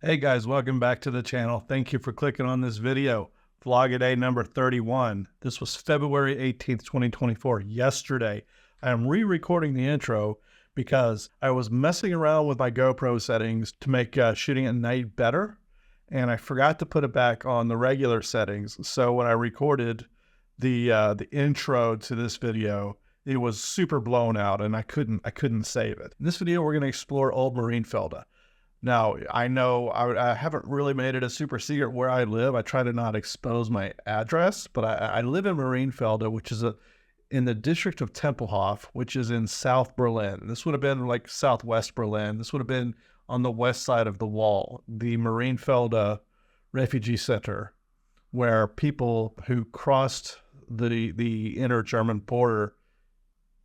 Hey guys, welcome back to the channel. Thank you for clicking on this video. Vlog-A-Day number 31. This was February 18th, 2024, yesterday. I am re-recording the intro because I was messing around with my GoPro settings to make shooting at night better, and I forgot to put it back on the regular settings. So when I recorded the intro to this video, it was super blown out and I couldn't save it. In this video, we're going to explore Old Marienfelde. Now, I know I haven't really made it a super secret where I live. I try to not expose my address, but I live in Marienfelde, which is in the district of Tempelhof, which is in South Berlin. This would have been like Southwest Berlin. This would have been on the west side of the wall, the Marienfelde Refugee Center, where people who crossed the inner German border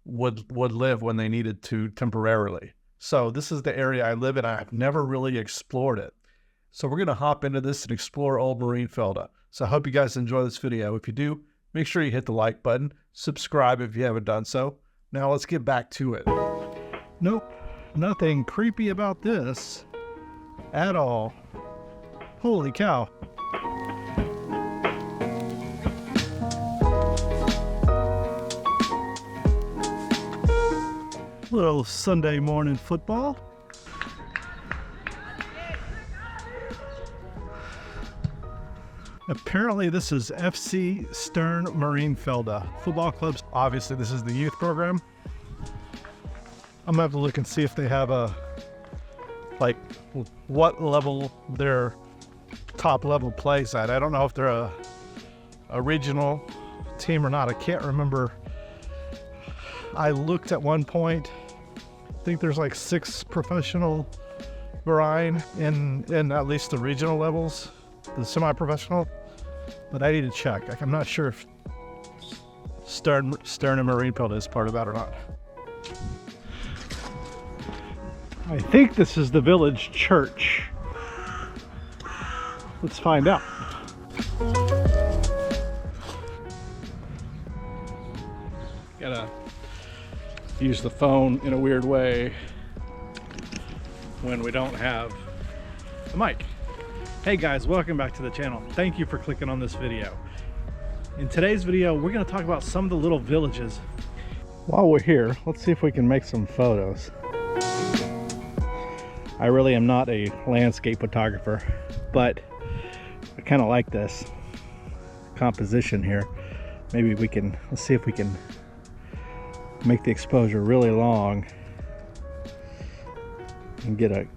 would live when they needed to temporarily. So this is the area I live in. I've never really explored it. So we're going to hop into this and explore Old Marienfelde. So I hope you guys enjoy this video. If you do, make sure you hit the like button, subscribe if you haven't done so. Now let's get back to it. Nope, nothing creepy about this at all. Holy cow. Little Sunday morning football. Apparently this is FC Stern Marienfelde football clubs. Obviously this is the youth program. I'm gonna have to look and see if they have what level their top level plays at. I don't know if they're a regional team or not. I can't remember. I looked at one point. I think there's like 6 professional Verein in at least the regional levels, the semi-professional. But I need to check. I'm not sure if Stern and Marienfelde is part of that or not. I think this is the village church. Let's find out. Gotta use the phone in a weird way when we don't have a mic. Hey guys, welcome back to the channel. Thank you for clicking on this video. In today's video, we're going to talk about some of the little villages. While we're here, let's see if we can make some photos. I really am not a landscape photographer, but I kind of like this composition here. Maybe we can, let's see if we can make the exposure really long and get a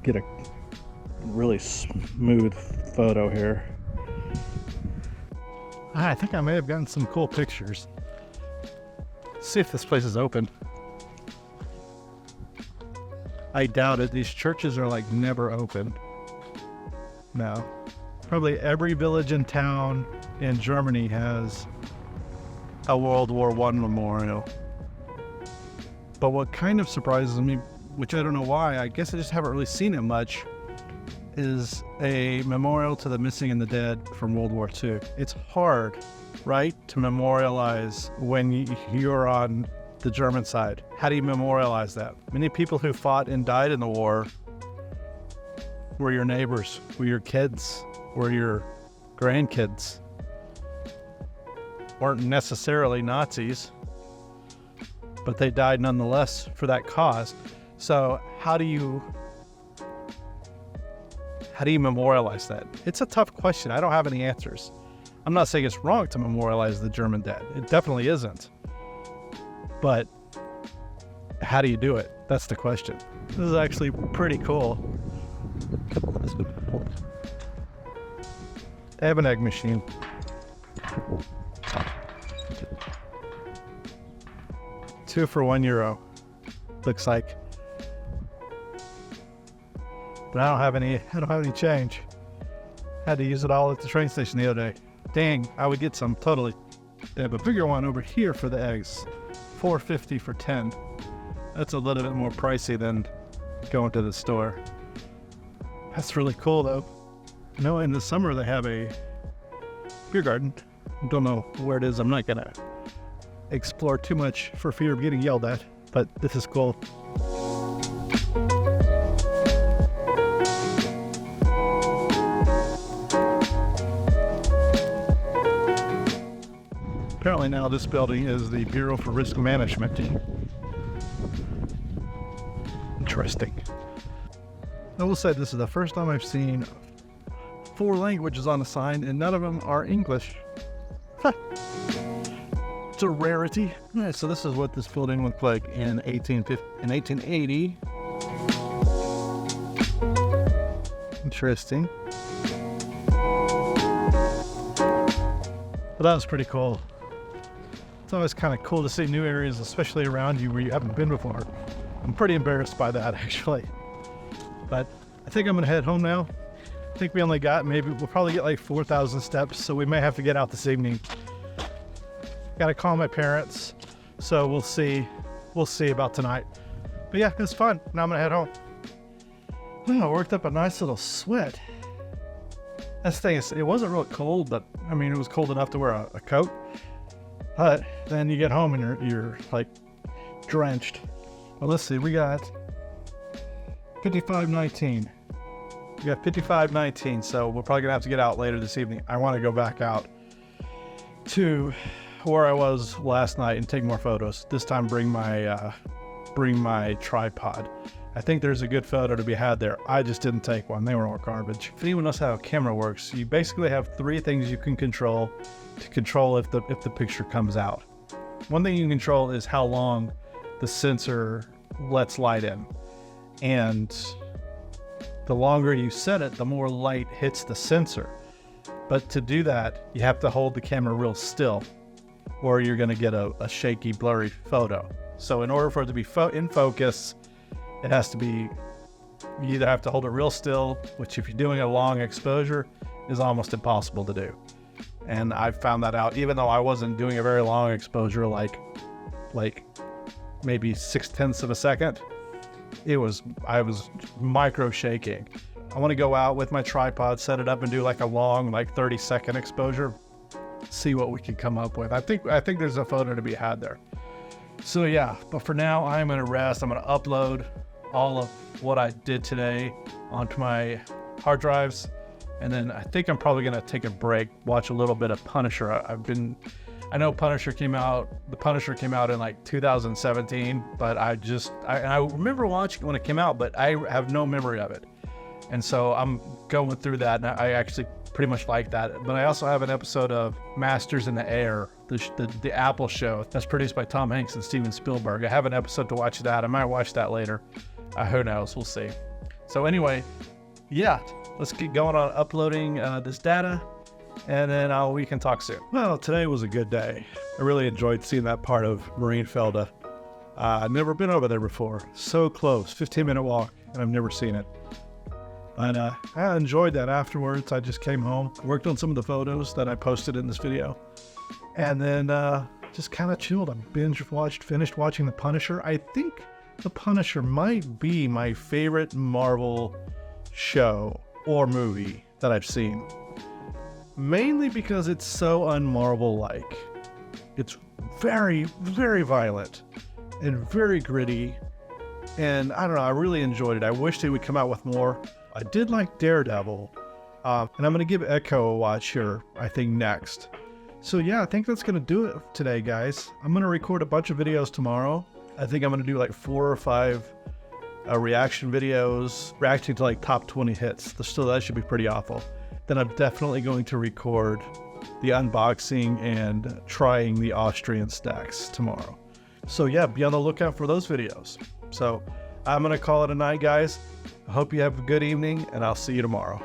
really smooth photo here. I think I may have gotten some cool pictures. Let's see if this place is open. I doubt it. These churches are like never open. No. Probably every village and town in Germany has a World War I memorial. But what kind of surprises me, which I don't know why, I guess I just haven't really seen it much, is a memorial to the missing and the dead from World War II. It's hard, right, to memorialize when you're on the German side. How do you memorialize that? Many people who fought and died in the war were your neighbors, were your kids, were your grandkids. Weren't necessarily Nazis, but they died nonetheless for that cause. So how do you memorialize that? It's a tough question. I don't have any answers. I'm not saying it's wrong to memorialize the German dead. It definitely isn't. But how do you do it? That's the question. This is actually pretty cool. They have an egg machine. €2 for €1, looks like. But I don't have any change. Had to use it all at the train station the other day. Dang, I would get some, totally. They have a bigger one over here for the eggs. $4.50 for 10. That's a little bit more pricey than going to the store. That's really cool though. You know, in the summer they have a beer garden. Don't know where it is. I'm not gonna explore too much for fear of getting yelled at, but this is cool. Apparently now this building is the Bureau for Risk Management. Interesting. I will say this is the first time I've seen 4 languages on the sign, and none of them are English. It's a rarity. All right, so this is what this building looked like in 1880. Interesting. But that was pretty cool. It's always kind of cool to see new areas, especially around you where you haven't been before. I'm pretty embarrassed by that, actually. But I think I'm gonna head home now. I think we only got, we'll probably get like 4,000 steps, so we may have to get out this evening. Gotta call my parents, so we'll see about tonight. But yeah, it's fun. Now I'm gonna head home. Oh, I worked up a nice little sweat. That's the thing, it wasn't real cold, but I mean, it was cold enough to wear a coat. But then you get home and you're like drenched. Well, let's see, we got 55:19. We got 55:19, so we're probably gonna have to get out later this evening. I want to go back out to where I was last night and take more photos. This time, bring my tripod. I think there's a good photo to be had there. I just didn't take one. They were all garbage. If anyone knows how a camera works, you basically have 3 things you can control to control if the picture comes out. One thing you can control is how long the sensor lets light in, and the longer you set it, the more light hits the sensor. But to do that, you have to hold the camera real still, or you're going to get a shaky, blurry photo. So in order for it to be in focus, it has to be, you either have to hold it real still, which if you're doing a long exposure is almost impossible to do. And I found that out, even though I wasn't doing a very long exposure, like maybe 0.6 of a second. I was micro shaking. I want to go out with my tripod, set it up and do like a long, 30-second exposure, see what we can come up with. I think there's a photo to be had there. So yeah, but for now, I'm going to rest. I'm going to upload all of what I did today onto my hard drives. And then I think I'm probably going to take a break, watch a little bit of Punisher. I know the Punisher came out in 2017, but I remember watching it when it came out, but I have no memory of it. And so I'm going through that, and I actually pretty much like that. But I also have an episode of Masters in the Air, the Apple show that's produced by Tom Hanks and Steven Spielberg. I have an episode to watch that. I might watch that later. Who knows? We'll see. So anyway, yeah, let's get going on uploading this data, and then we can talk soon. Well, today was a good day. I really enjoyed seeing that part of Marienfelde. I've never been over there before. So close, 15-minute walk, and I've never seen it. And I enjoyed that afterwards. I just came home, worked on some of the photos that I posted in this video, and then just kind of chilled. I finished watching The Punisher. I think The Punisher might be my favorite Marvel show or movie that I've seen. Mainly because it's so un-Marvel-like. It's very, very violent and very gritty. And I don't know, I really enjoyed it. I wish they would come out with more. I did like Daredevil. And I'm going to give Echo a watch here, I think, next. So yeah, I think that's going to do it today, guys. I'm going to record a bunch of videos tomorrow. I think I'm going to do 4 or 5 reaction videos, reacting to top 20 hits. So that should be pretty awful. Then I'm definitely going to record the unboxing and trying the Austrian stacks tomorrow. So yeah, be on the lookout for those videos. So I'm going to call it a night, guys. I hope you have a good evening, and I'll see you tomorrow.